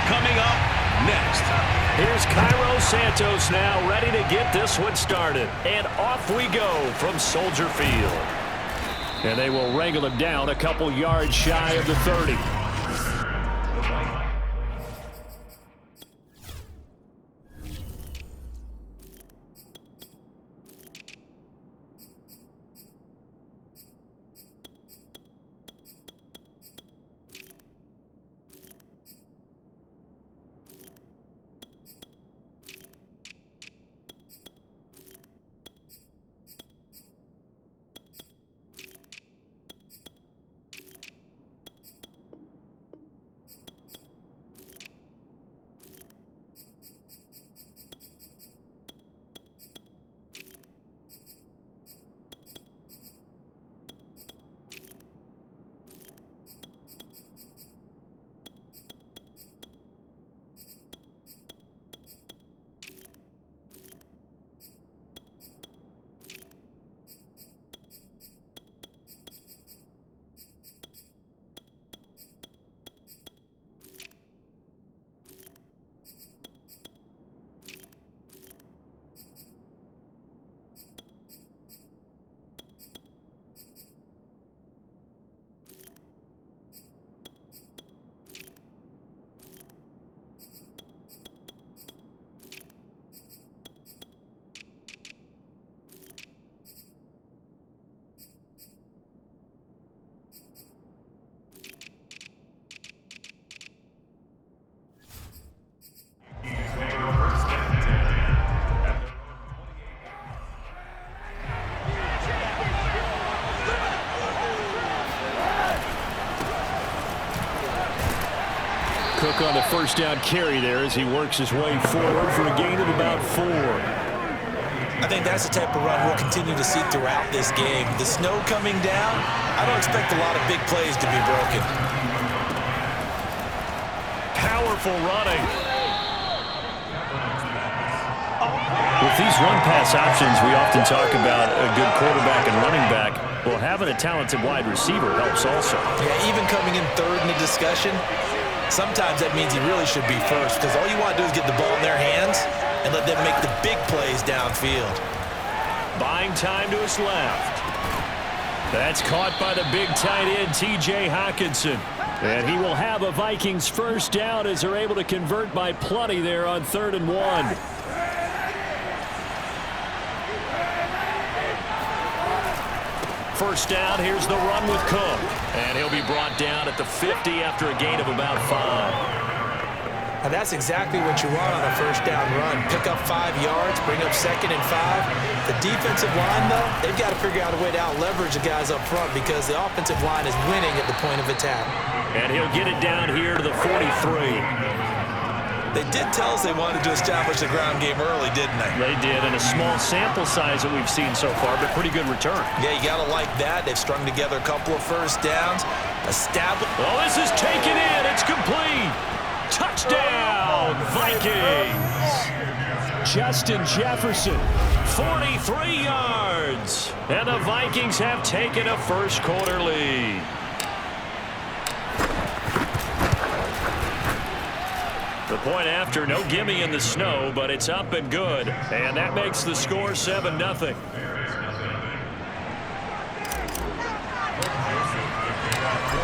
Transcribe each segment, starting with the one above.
coming up next. Here's Cairo Santos now, ready to get this one started. And off we go from Soldier Field. And they will wrangle him down a couple yards shy of the 30. Cook on the first down carry there as he works his way forward for a gain of about 4. I think that's the type of run we'll continue to see throughout this game. The snow coming down, I don't expect a lot of big plays to be broken. Powerful running. With these run-pass options, we often talk about a good quarterback and running back. Well, having a talented wide receiver helps also. Yeah, even coming in third in the discussion, sometimes that means he really should be first because all you want to do is get the ball in their hands and let them make the big plays downfield. Buying time to his left. That's caught by the big tight end, T.J. Hockenson. And he will have a Vikings first down as they're able to convert by plenty there on 3rd and 1. First down, here's the run with Cook. And he'll be brought down at the 50 after a gain of about 5. And that's exactly what you want on a first down run. Pick up 5 yards, bring up 2nd and 5. The defensive line, though, they've got to figure out a way to out-leverage the guys up front because the offensive line is winning at the point of attack. And he'll get it down here to the 43. They did tell us they wanted to establish the ground game early, didn't they? They did, and a small sample size that we've seen so far, but pretty good return. Yeah, you got to like that. They've strung together a couple of first downs. Oh, this is taken in. It's complete. Touchdown, Vikings. Justin Jefferson, 43 yards. And the Vikings have taken a first-quarter lead. The point after, no gimme in the snow, but it's up and good. And that makes the score 7-0.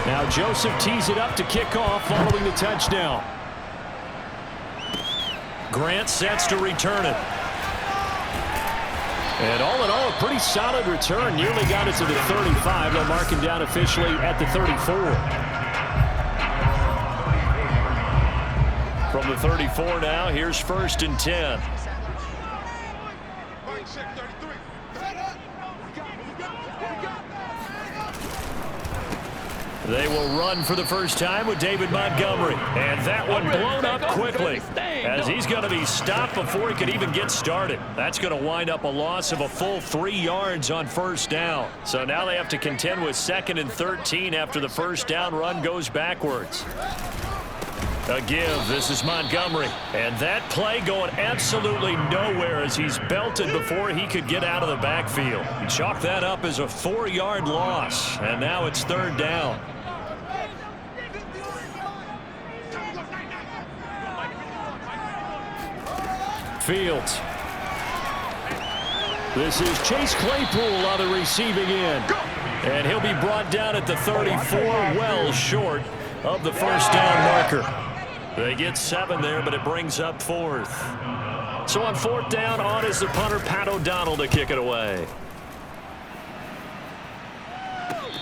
Now Joseph tees it up to kick off following the touchdown. Grant sets to return it. And all in all, a pretty solid return. Nearly got it to the 35. They'll mark him down officially at the 34. From the 34 now, here's 1st and 10. They will run for the first time with David Montgomery. And that one blown up quickly as he's going to be stopped before he could even get started. That's going to wind up a loss of a full 3 yards on first down. So now they have to contend with 2nd and 13 after the first down run goes backwards. A give. This is Montgomery. And that play going absolutely nowhere as he's belted before he could get out of the backfield. He chalked that up as a 4-yard loss. And now it's 3rd down. Fields. This is Chase Claypool on the receiving end. And he'll be brought down at the 34, well short of the first down marker. They get 7 there, but it brings up 4th. So on 4th down, on is the punter, Pat O'Donnell, to kick it away.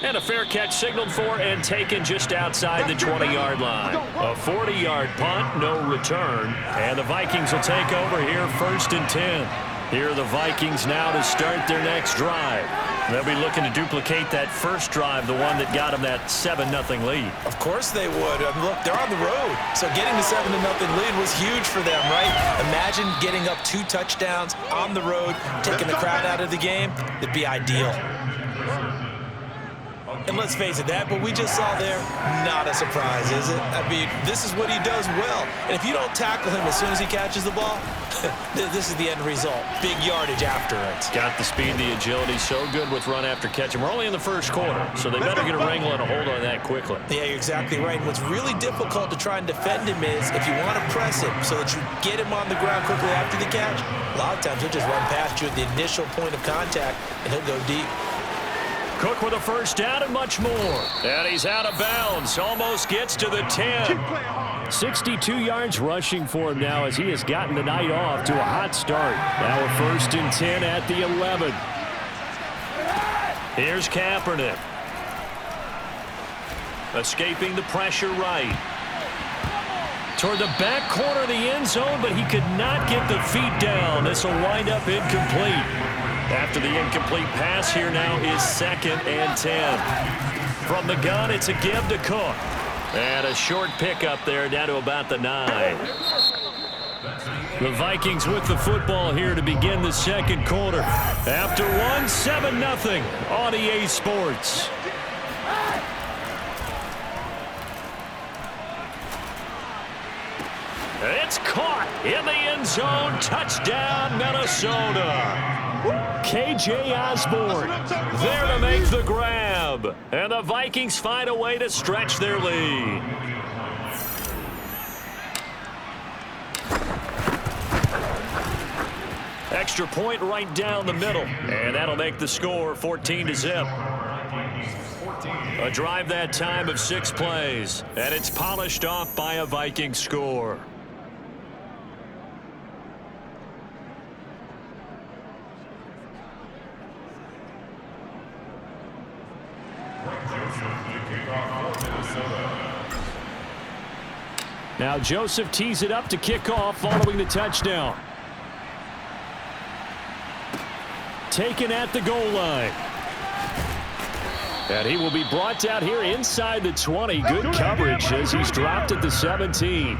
And a fair catch signaled for and taken just outside the 20-yard line. A 40-yard punt, no return. And the Vikings will take over here 1st and 10. Here are the Vikings now to start their next drive. They'll be looking to duplicate that first drive, the one that got them that 7-0 lead. Of course they would. Look, they're on the road, so getting the 7-0 lead was huge for them, right? Imagine getting up 2 touchdowns on the road, taking the crowd out of the game. It'd be ideal. And let's face it, that what we just saw there, not a surprise, is it? I mean, this is what he does well. And if you don't tackle him as soon as he catches the ball, this is the end result. Big yardage after it. Got the speed, the agility, so good with run after catch. And we're only in the first quarter, so they better get a wrangle and a hold on that quickly. Yeah, you're exactly right. And what's really difficult to try and defend him is if you want to press him so that you get him on the ground quickly after the catch, a lot of times he'll just run past you at the initial point of contact, and he'll go deep. Cook with a first down and much more. And he's out of bounds. Almost gets to the 10. 62 yards rushing for him now as he has gotten the night off to a hot start. Now a 1st and 10 at the 11. Here's Kaepernick. Escaping the pressure right. Toward the back corner of the end zone, but he could not get the feet down. This will wind up incomplete. After the incomplete pass, here now is 2nd and 10. From the gun, it's a give to Cook. And a short pickup there down to about the 9. The Vikings with the football here to begin the 2nd quarter. After one, 7-0 on EA Sports. It's caught in the end zone. Touchdown, Minnesota. K.J. Osborne there to make the grab. And the Vikings find a way to stretch their lead. Extra point right down the middle. And that'll make the score 14-0. A drive that time of 6 plays. And it's polished off by a Viking score. Now Joseph tees it up to kick off following the touchdown. Taken at the goal line. And he will be brought down here inside the 20. Good coverage as he's dropped at the 17.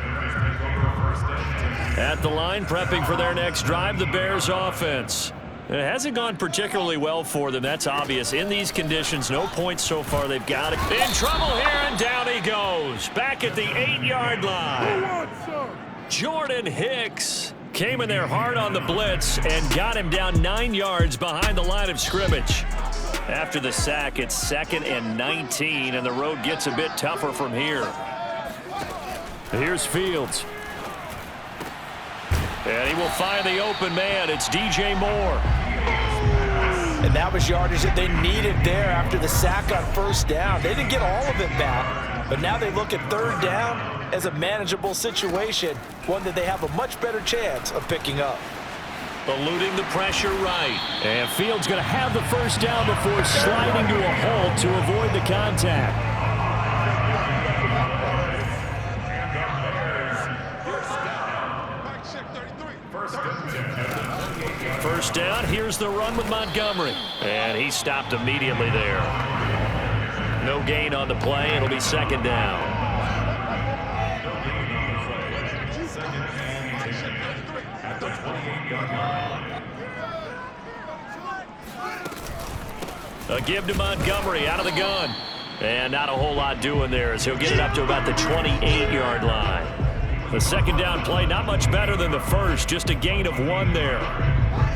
At the line, prepping for their next drive, the Bears offense. It hasn't gone particularly well for them. That's obvious. In these conditions, no points so far. They've got it. In trouble here, and down he goes. Back at the 8-yard line. Jordan Hicks came in there hard on the blitz and got him down 9 yards behind the line of scrimmage. After the sack, it's 2nd and 19, and the road gets a bit tougher from here. Here's Fields. And he will find the open man. It's DJ Moore. And that was yardage that they needed there after the sack on 1st down. They didn't get all of it back, but now they look at 3rd down as a manageable situation, one that they have a much better chance of picking up. Eluding the pressure right. And Fields going to have the 1st down before sliding to a halt to avoid the contact. First down, here's the run with Montgomery. And he stopped immediately there. No gain on the play. It'll be 2nd down. A give to Montgomery out of the gun. And not a whole lot doing there as he'll get it up to about the 28-yard line. The second down play, not much better than the first, just a gain of 1 there.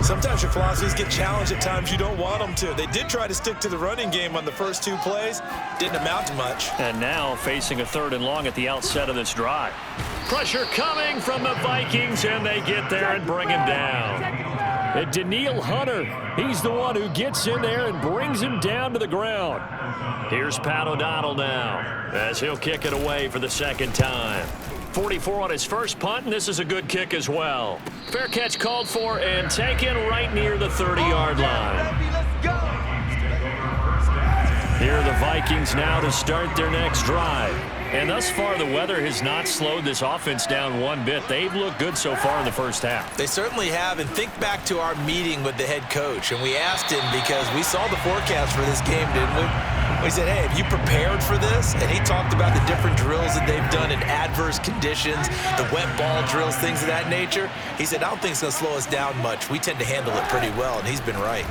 Sometimes your philosophies get challenged at times you don't want them to. They did try to stick to the running game on the first 2 plays. Didn't amount to much. And now facing a 3rd and long at the outset of this drive. Pressure coming from the Vikings, and they get there and bring him down. And Daniil Hunter, he's the one who gets in there and brings him down to the ground. Here's Pat O'Donnell now as he'll kick it away for the 2nd time. 44 on his first punt, and this is a good kick as well. Fair catch called for and taken right near the 30-yard line. Here are the Vikings now to start their next drive. And thus far, the weather has not slowed this offense down one bit. They've looked good so far in the first half. They certainly have. And think back to our meeting with the head coach. And we asked him because we saw the forecast for this game, didn't we? We said, hey, have you prepared for this? And he talked about the different drills that they've done in adverse conditions, the wet ball drills, things of that nature. He said, I don't think it's going to slow us down much. We tend to handle it pretty well, and he's been right.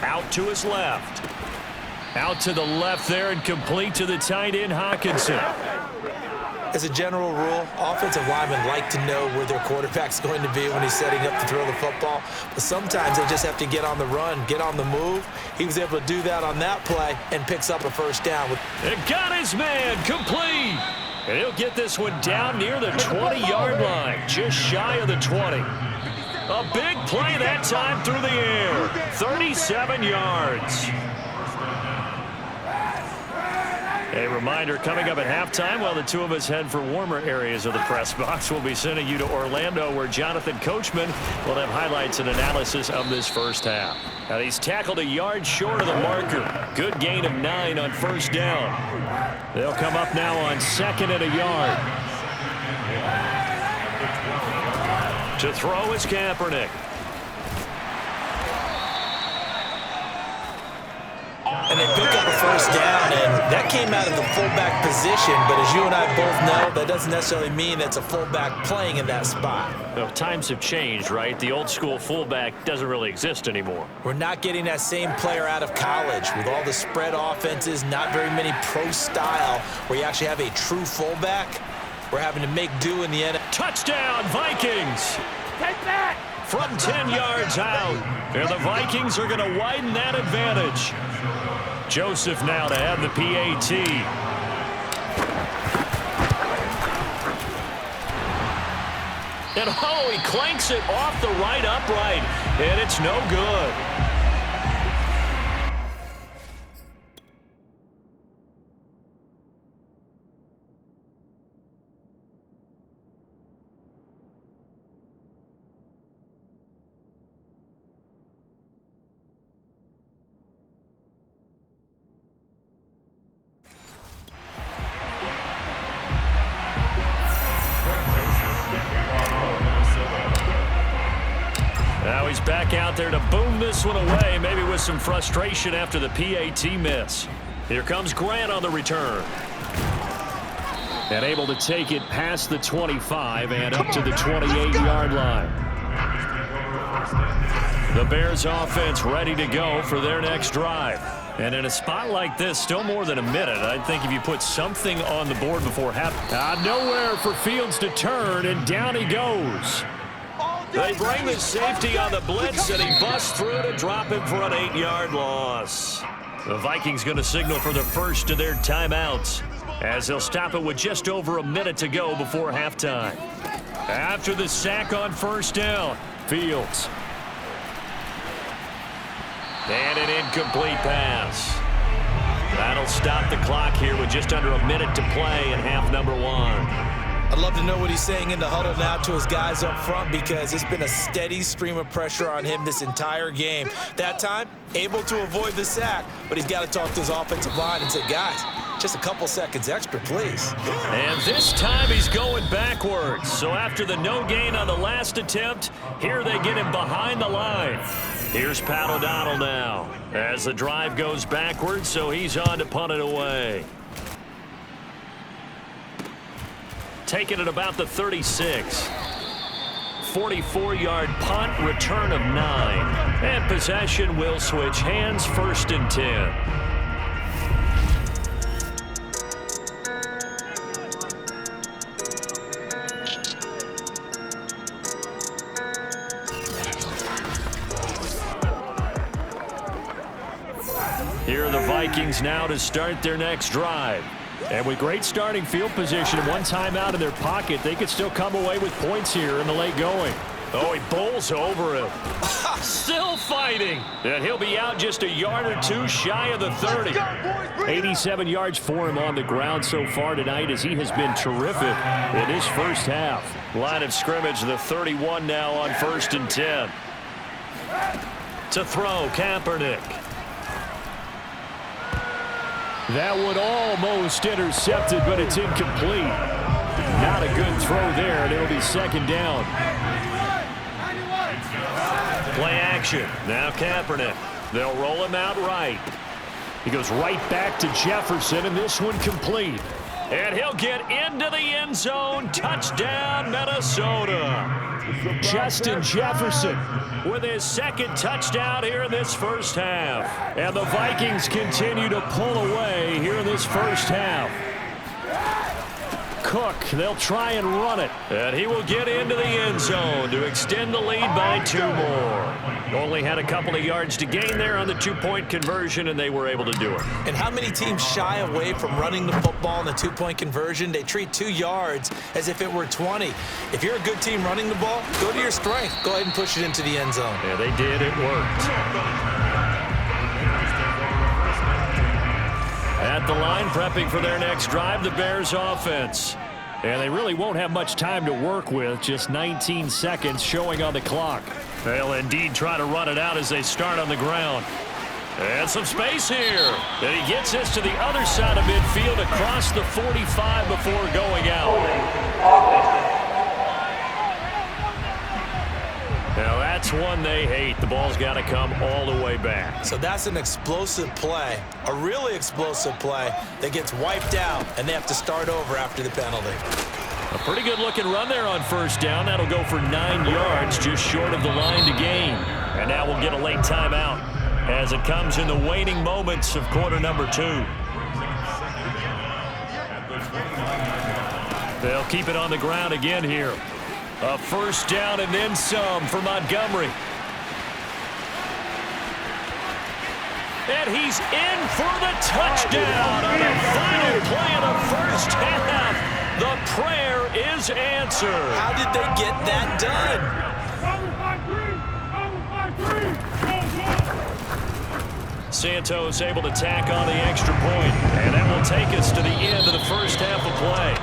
Out to his left. Out to the left there and complete to the tight end, Hawkinson. As a general rule, offensive linemen like to know where their quarterback's going to be when he's setting up to throw the football. But sometimes they just have to get on the run, get on the move. He was able to do that on that play and picks up a 1st down. It got his man complete. And he'll get this one down near the 20-yard line, just shy of the 20. A big play that time through the air, 37 yards. A reminder, coming up at halftime, while the 2 of us head for warmer areas of the press box, we'll be sending you to Orlando, where Jonathan Coachman will have highlights and analysis of this first half. Now, he's tackled a yard short of the marker. Good gain of 9 on 1st down. They'll come up now on 2nd and a yard. To throw is Kaepernick. And they pick up a 1st down, and that came out of the fullback position. But as you and I both know, that doesn't necessarily mean it's a fullback playing in that spot. Well, times have changed, right? The old school fullback doesn't really exist anymore. We're not getting that same player out of college with all the spread offenses, not very many pro style where you actually have a true fullback. We're having to make do in the end. Touchdown, Vikings! Take that! From 10 yards out. And the Vikings are going to widen that advantage. Joseph now to have the PAT. And he clanks it off the right upright. And it's no good. Now he's back out there to boom this one away, maybe with some frustration after the PAT miss. Here comes Grant on the return. And able to take it past the 25 and up to the 28-yard line. The Bears offense ready to go for their next drive. And in a spot like this, still more than a minute, I think if you put something on the board before half, nowhere for Fields to turn, and down he goes. They bring the safety on the blitz, and he busts through to drop him for an 8-yard loss. The Vikings going to signal for the first of their timeouts, as they'll stop it with just over a minute to go before halftime. After the sack on 1st down, Fields. And an incomplete pass. That'll stop the clock here with just under a minute to play in half number 1. I'd love to know what he's saying in the huddle now to his guys up front, because it's been a steady stream of pressure on him this entire game. That time, able to avoid the sack, but he's got to talk to his offensive line and say, guys, just a couple seconds extra, please. And this time he's going backwards. So after the no gain on the last attempt, here they get him behind the line. Here's Pat O'Donnell now as the drive goes backwards, so he's on to punt it away. Taking it about the 36. 44-yard punt, return of 9. And possession will switch hands, 1st and 10. Vikings now to start their next drive. And with great starting field position and one timeout in their pocket, they could still come away with points here in the late going. Oh, he bowls over him. Still fighting. And he'll be out just a yard or two shy of the 30. 87 yards for him on the ground so far tonight as he has been terrific in his first half. Line of scrimmage, the 31 now on 1st and 10. To throw, Kaepernick. That one almost intercepted, but it's incomplete. Not a good throw there, and it'll be 2nd down. Play action. Now Kaepernick. They'll roll him out right. He goes right back to Jefferson, and this one complete. And he'll get into the end zone. Touchdown, Minnesota. Justin Jefferson with his 2nd touchdown here in this first half. And the Vikings continue to pull away here in this first half. Cook, they'll try and run it. And he will get into the end zone to extend the lead by 2 more. Only had a couple of yards to gain there on the 2-point conversion, and they were able to do it. And how many teams shy away from running the football in the 2-point conversion? They treat 2 yards as if it were 20. If you're a good team running the ball, go to your strength. Go ahead and push it into the end zone. Yeah, they did. It worked. At the line, prepping for their next drive, the Bears offense. And they really won't have much time to work with, just 19 seconds showing on the clock. They'll indeed try to run it out as they start on the ground. And some space here. And he gets this to the other side of midfield across the 45 before going out. Now that's one they hate. The ball's got to come all the way back. So that's an explosive play, a really explosive play that gets wiped out, and they have to start over after the penalty. A pretty good looking run there on 1st down. That'll go for 9 yards, just short of the line to gain. And now we'll get a late timeout as it comes in the waning moments of quarter number 2. They'll keep it on the ground again here. A 1st down and then some for Montgomery. And he's in for the touchdown on the final play of the first half. The prayer is answered. How did they get that done? Santos able to tack on the extra point, and that will take us to the end of the first half of play.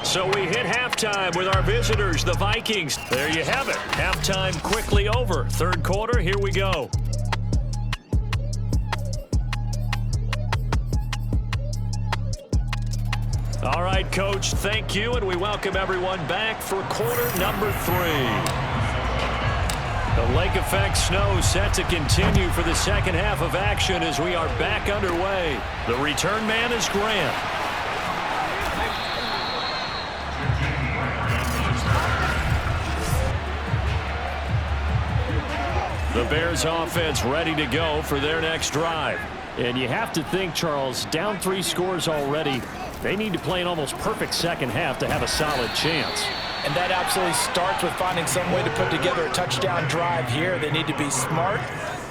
So we hit halftime with our visitors, the Vikings. There you have it. Halftime quickly over. 3rd quarter, here we go. All right, Coach, thank you, and we welcome everyone back for quarter number 3. The lake effect snow set to continue for the 2nd half of action as we are back underway. The return man is Grant. The Bears offense ready to go for their next drive. And you have to think, Charles, down 3 scores already. They need to play an almost perfect 2nd half to have a solid chance. And that absolutely starts with finding some way to put together a touchdown drive here. They need to be smart,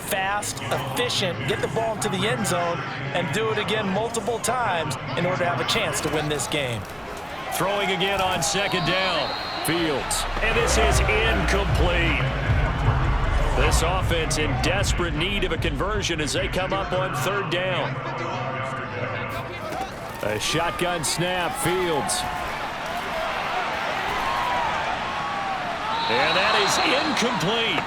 fast, efficient, get the ball into the end zone, and do it again multiple times in order to have a chance to win this game. Throwing again on 2nd down. Fields. And this is incomplete. This offense in desperate need of a conversion as they come up on 3rd down. A shotgun snap, Fields. And that is incomplete.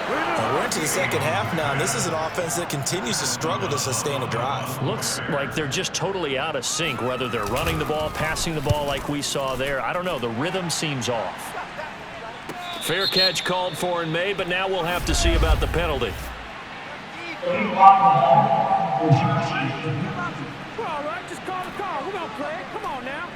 We're into the 2nd half now, and this is an offense that continues to struggle to sustain a drive. Looks like they're just totally out of sync, whether they're running the ball, passing the ball like we saw there. I don't know. The rhythm seems off. Fair catch called for and made, but now we'll have to see about the penalty. We're all right, just call the call. We're going to play it. Come on now.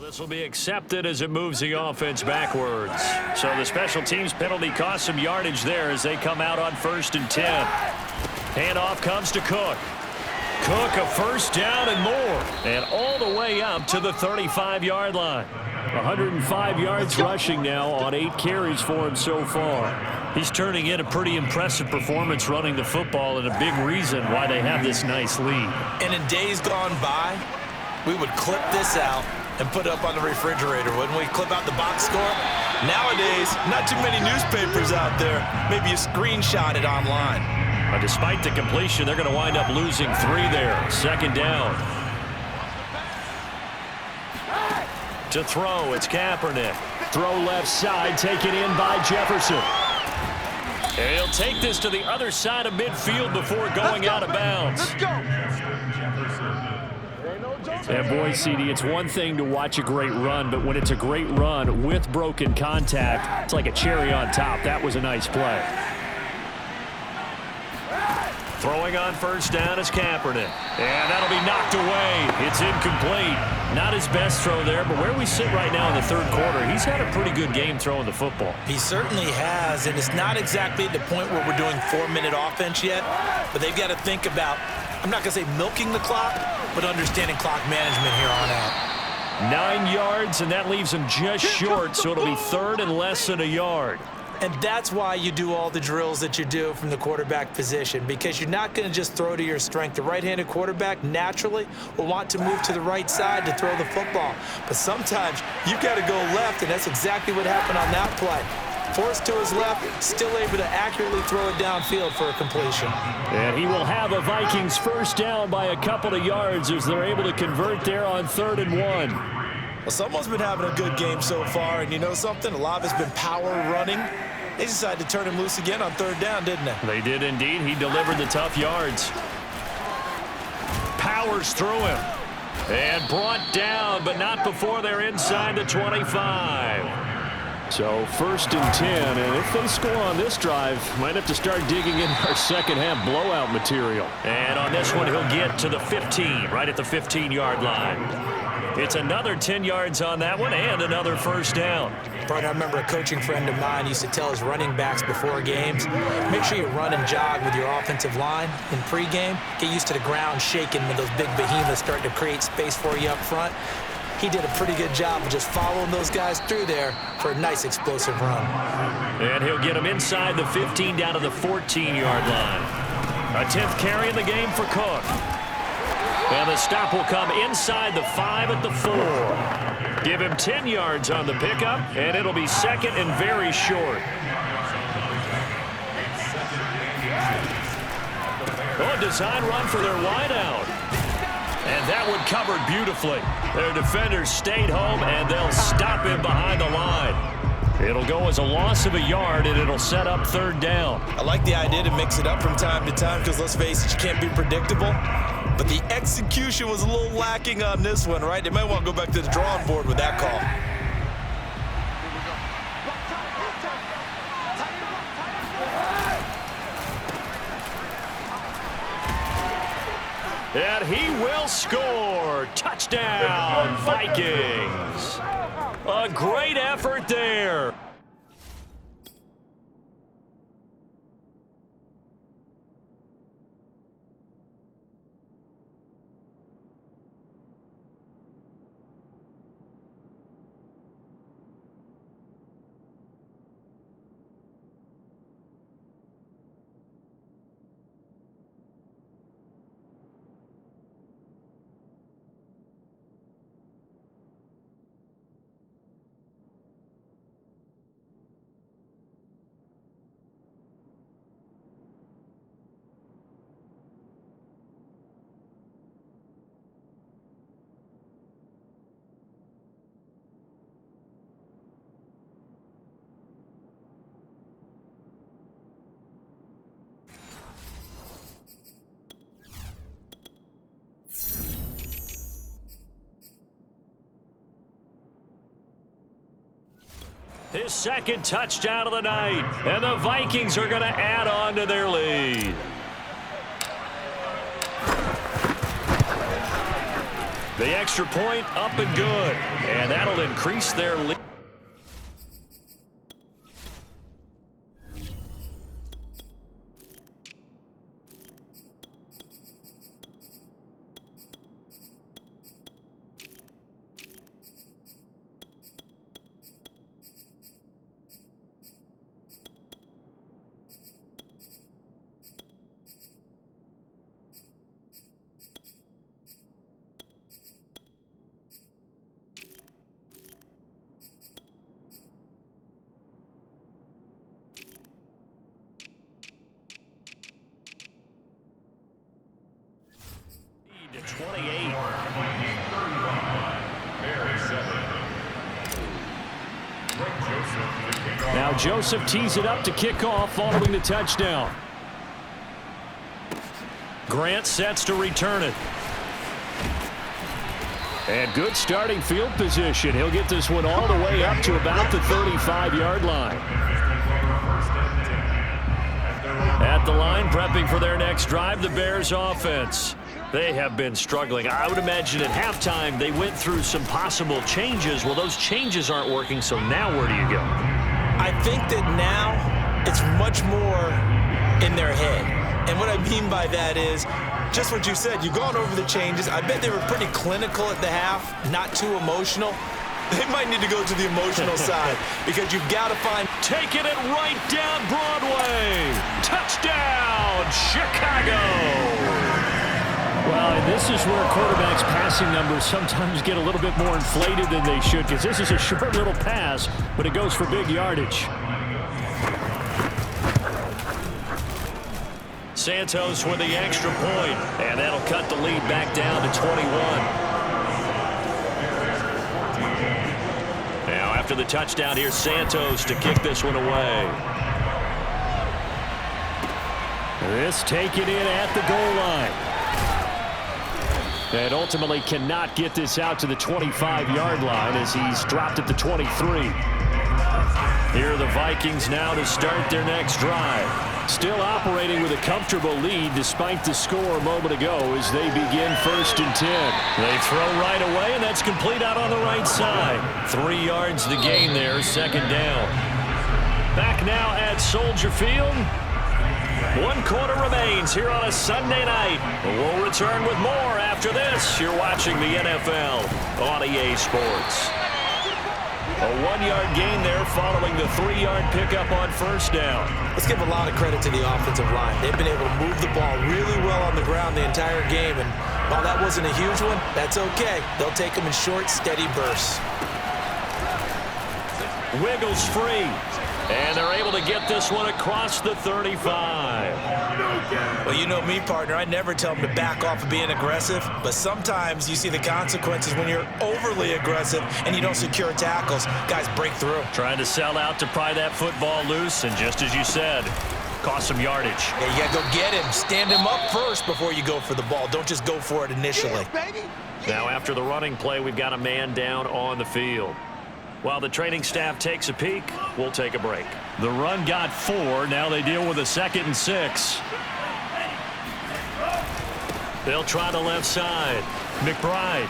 This will be accepted as it moves the offense backwards. So the special teams penalty cost some yardage there as they come out on 1st and 10. Handoff comes to Cook. Cook a first down and more. And all the way up to the 35-yard line. 105 yards rushing now on 8 carries for him so far. He's turning in a pretty impressive performance running the football, and a big reason why they have this nice lead. And in days gone by, we would clip this out and put it up on the refrigerator, wouldn't we? Clip out the box score. Nowadays, not too many newspapers out there. Maybe you screenshot it online. But despite the completion, they're going to wind up losing 3 there. Second down. To throw, it's Kaepernick. Throw left side, taken in by Jefferson. And he'll take this to the other side of midfield before going out of bounds. Let's go. And boy, CD, it's one thing to watch a great run, but when it's a great run with broken contact, it's like a cherry on top. That was a nice play. Throwing on first down is Kaepernick. And that'll be knocked away. It's incomplete. Not his best throw there, but where we sit right now in the third quarter, he's had a pretty good game throwing the football. He certainly has, and it's not exactly at the point where we're doing 4-minute offense yet, but they've got to think about, I'm not going to say milking the clock, but understanding clock management here on out. 9 yards, and that leaves him just short, so it'll be third and less than a yard. And that's why you do all the drills that you do from the quarterback position, because you're not going to just throw to your strength. The right-handed quarterback naturally will want to move to the right side to throw the football. But sometimes you've got to go left, and that's exactly what happened on that play. Forced to his left, still able to accurately throw it downfield for a completion. And he will have a Vikings first down by a couple of yards as they're able to convert there on 3rd and 1. Well, someone's been having a good game so far, and you know something? A lot of it's been power running. They decided to turn him loose again on 3rd down, didn't they? They did indeed. He delivered the tough yards. Powers through him. And brought down, but not before they're inside the 25. So 1st and 10, and if they score on this drive, might have to start digging in our second half blowout material. And on this one, he'll get to the 15, right at the 15-yard line. It's another 10 yards on that one and another first down. Brian, I remember a coaching friend of mine used to tell his running backs before games, make sure you run and jog with your offensive line in pregame. Get used to the ground shaking when those big behemoths start to create space for you up front. He did a pretty good job of just following those guys through there for a nice explosive run. And he'll get them inside the 15 down to the 14-yard line. A 10th carry in the game for Cook. And the stop will come inside the 5 at the 4. Give him 10 yards on the pickup, and it'll be second and very short. Oh, design run for their wideout. And that one covered beautifully. Their defenders stayed home, and they'll stop him behind the line. It'll go as a loss of a yard, and it'll set up 3rd down. I like the idea to mix it up from time to time because, let's face it, you can't be predictable. But the execution was a little lacking on this one, right? They might want to go back to the drawing board with that call. And he will score. Touchdown, Vikings. A great effort there. His second touchdown of the night, and the Vikings are going to add on to their lead. The extra point up and good, and that'll increase their lead. Now Joseph tees it up to kick off following the touchdown. Grant sets to return it. And good starting field position. He'll get this one all the way up to about the 35-yard line. At the line, prepping for their next drive, the Bears offense. They have been struggling. I would imagine at halftime they went through some possible changes. Well, those changes aren't working, so now where do you go? I think that now it's much more in their head. And what I mean by that is just what you said. You've gone over the changes. I bet they were pretty clinical at the half, not too emotional. They might need to go to the emotional side because you've got to find. Taking it right down Broadway. Touchdown, Chicago. Well, and this is where quarterbacks' passing numbers sometimes get a little bit more inflated than they should, because this is a short little pass, but it goes for big yardage. Santos with the extra point, and that'll cut the lead back down to 21. Now, after the touchdown, here's Santos to kick this one away. This taken in at the goal line. And ultimately cannot get this out to the 25-yard line as he's dropped at the 23. Here are the Vikings now to start their next drive. Still operating with a comfortable lead despite the score a moment ago as they begin 1st and 10. They throw right away, and that's complete out on the right side. 3 yards to gain there, 2nd down. Back now at Soldier Field. 1 quarter remains here on a Sunday night. We'll return with more after this. You're watching the NFL on EA Sports. A 1-yard gain there following the 3-yard pickup on 1st down. Let's give a lot of credit to the offensive line. They've been able to move the ball really well on the ground the entire game. And while that wasn't a huge one, that's okay. They'll take them in short, steady bursts. Wiggles free. And they're able to get this one across the 35. Well, you know me, partner. I never tell them to back off of being aggressive. But sometimes you see the consequences when you're overly aggressive and you don't secure tackles. Guys break through. Trying to sell out to pry that football loose. And just as you said, cost some yardage. Yeah, you got to go get him. Stand him up first before you go for the ball. Don't just go for it initially. Now, after the running play, we've got a man down on the field. While the training staff takes a peek, we'll take a break. The run got 4. Now they deal with a 2nd and 6. They'll try the left side. McBride.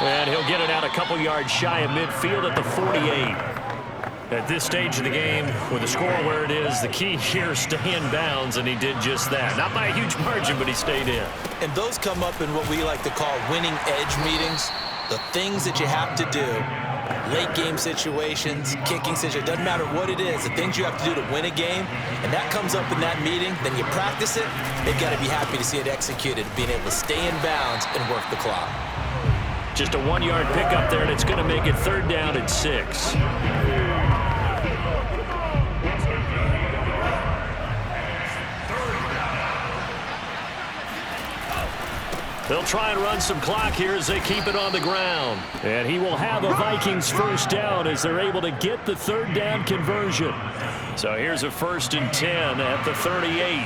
And he'll get it out a couple yards shy of midfield at the 48. At this stage of the game, with the score where it is, the key here is stay in bounds, and he did just that. Not by a huge margin, but he stayed in. And those come up in what we like to call winning edge meetings. The things that you have to do. Late game situations, kicking situations, doesn't matter what it is, the things you have to do to win a game, and that comes up in that meeting, then you practice it, they've got to be happy to see it executed, being able to stay in bounds and work the clock. Just a 1-yard pickup there, and it's going to make it 3rd down and 6. They'll try and run some clock here as they keep it on the ground. And he will have a Vikings 1st down as they're able to get the 3rd down conversion. So here's a 1st and 10 at the 38.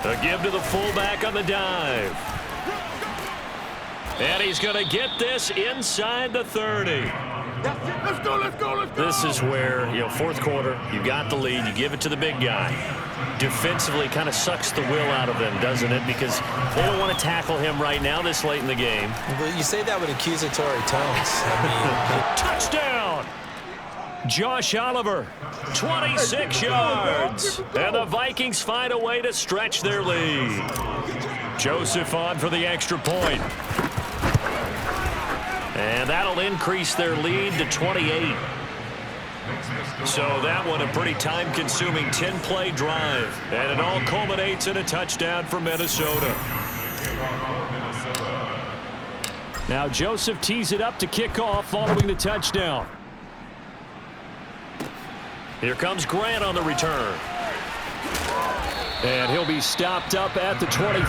A give to the fullback on the dive. And he's going to get this inside the 30. Let's go, let's go, let's go. This is where, 4th quarter, you got the lead, you give it to the big guy. Defensively kind of sucks the will out of them, doesn't it? Because they don't want to tackle him right now this late in the game. Well, you say that with accusatory tones. Touchdown! Josh Oliver, 26 yards. And the Vikings find a way to stretch their lead. Joseph on for the extra point. And that'll increase their lead to 28. So that one a pretty time-consuming 10-play drive. And it all culminates in a touchdown for Minnesota. Now Joseph tees it up to kick off following the touchdown. Here comes Grant on the return. And he'll be stopped up at the 25.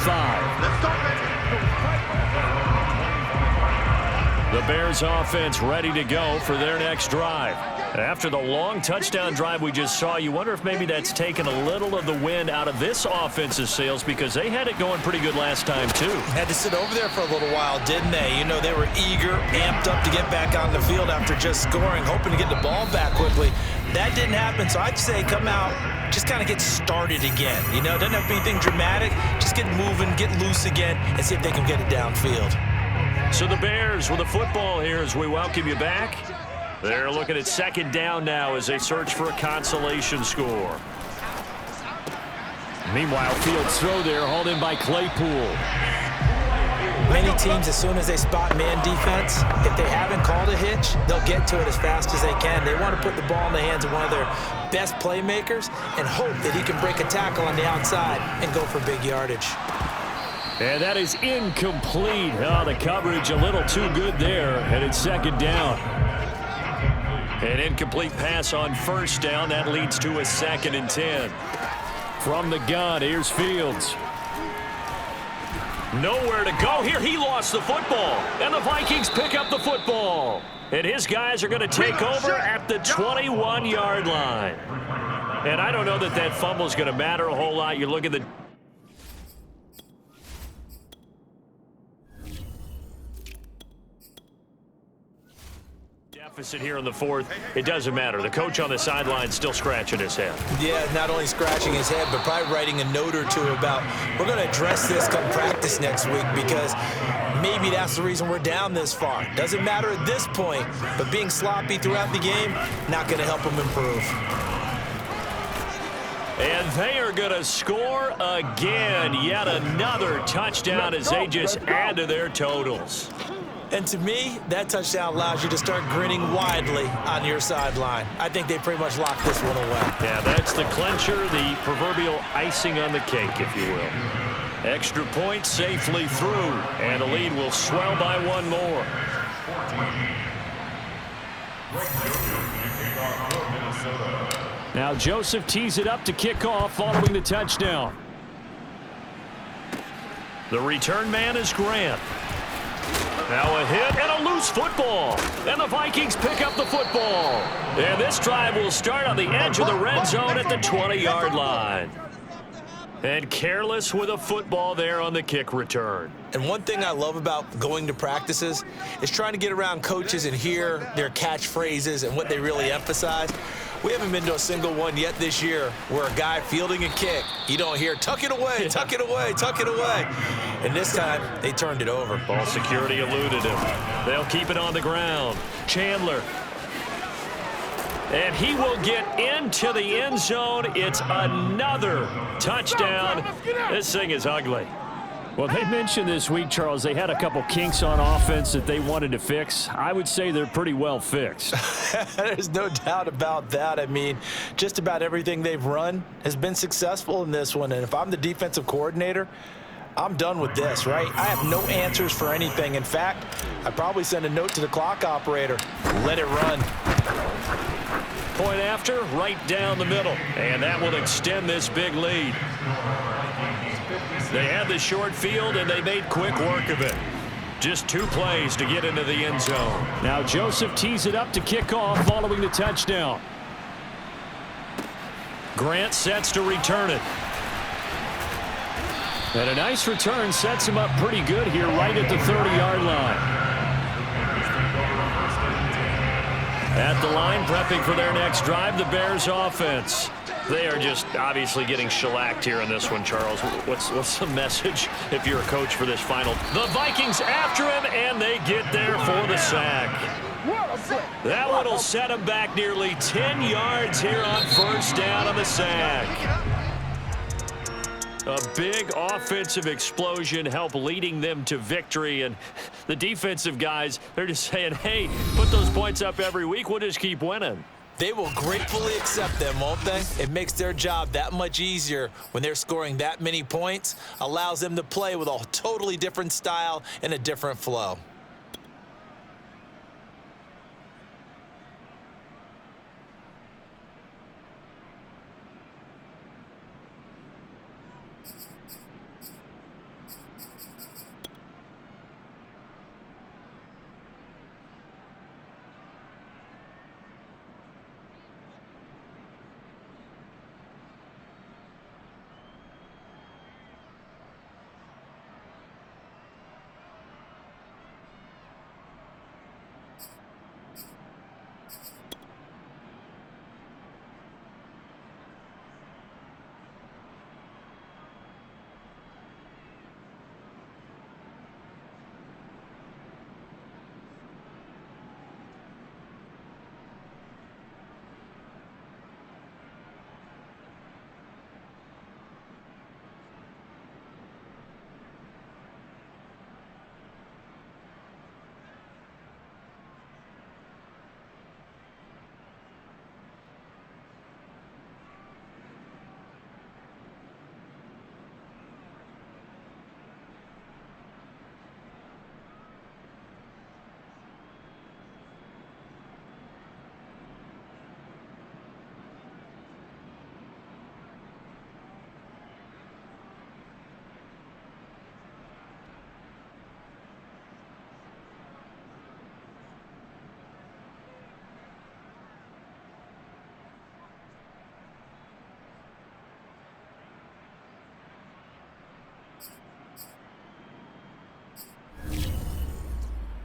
The Bears offense ready to go for their next drive. After the long touchdown drive we just saw, you wonder if maybe that's taken a little of the wind out of this offense's sails because they had it going pretty good last time too. Had to sit over there for a little while, didn't they? You know, they were eager, amped up to get back on the field after just scoring, hoping to get the ball back quickly. That didn't happen, so I'd say come out, just kind of get started again. You know, it doesn't have to be anything dramatic. Just get moving, get loose again, and see if they can get it downfield. So the Bears with the football here as we welcome you back. They're looking at second down now as they search for a consolation score. Meanwhile, Fields' throw there hauled in by Claypool. Many teams, as soon as they spot man defense, if they haven't called a hitch, they'll get to it as fast as they can. They want to put the ball in the hands of one of their best playmakers and hope that he can break a tackle on the outside and go for big yardage. And that is incomplete. Oh, the coverage a little too good there, and it's second down. An incomplete pass on first down. That leads to a 2nd and 10. From the gun, here's Fields. Nowhere to go here. He lost the football, and the Vikings pick up the football. And his guys are going to take over at the 21-yard line. And I don't know that that fumble is going to matter a whole lot. You look at the deficit here in the fourth. It doesn't matter. The coach on the sideline still scratching his head. Yeah, not only scratching his head, but probably writing a note or two about we're going to address this come practice next week because maybe that's the reason we're down this far. Doesn't matter at this point, but being sloppy throughout the game, not going to help him improve. And they are going to score again. Yet another touchdown as they just add to their totals. And to me, that touchdown allows you to start grinning widely on your sideline. I think they pretty much locked this one away. Yeah, that's the clincher, the proverbial icing on the cake, if you will. Extra point safely through, and the lead will swell by one more. Now Joseph tees it up to kick off following the touchdown. The return man is Grant. Now a hit and a loose football. And the Vikings pick up the football. And this drive will start on the edge of the red zone at the 20-yard line. And careless with a football there on the kick return. And one thing I love about going to practices is trying to get around coaches and hear their catchphrases and what they really emphasize. We haven't been to a single one yet this year where a guy fielding a kick, you don't hear, tuck it away, tuck it away, tuck it away. And this time, they turned it over. Ball security eluded him. They'll keep it on the ground. Chandler. And he will get into the end zone. It's another touchdown. This thing is ugly. Well, they mentioned this week, Charles, they had a couple kinks on offense that they wanted to fix. I would say they're pretty well fixed. There's no doubt about that. I mean, just about everything they've run has been successful in this one. And if I'm the defensive coordinator, I'm done with this, right? I have no answers for anything. In fact, I'd probably send a note to the clock operator. Let it run. Point after, right down the middle. And that will extend this big lead. They had the short field, and they made quick work of it. Just 2 plays to get into the end zone. Now Joseph tees it up to kick off following the touchdown. Grant sets to return it. And a nice return sets him up pretty good here right at the 30-yard line. At the line, prepping for their next drive, the Bears offense. They are just obviously getting shellacked here in this one, Charles. What's the message if you're a coach for this final? The Vikings after him, and they get there for the sack. That one will set him back nearly 10 yards here on first down on the sack. A big offensive explosion helped leading them to victory, and the defensive guys, they're just saying, hey, put those points up every week, we'll just keep winning. They will gratefully accept them, won't they? It makes their job that much easier when they're scoring that many points, allows them to play with a totally different style and a different flow.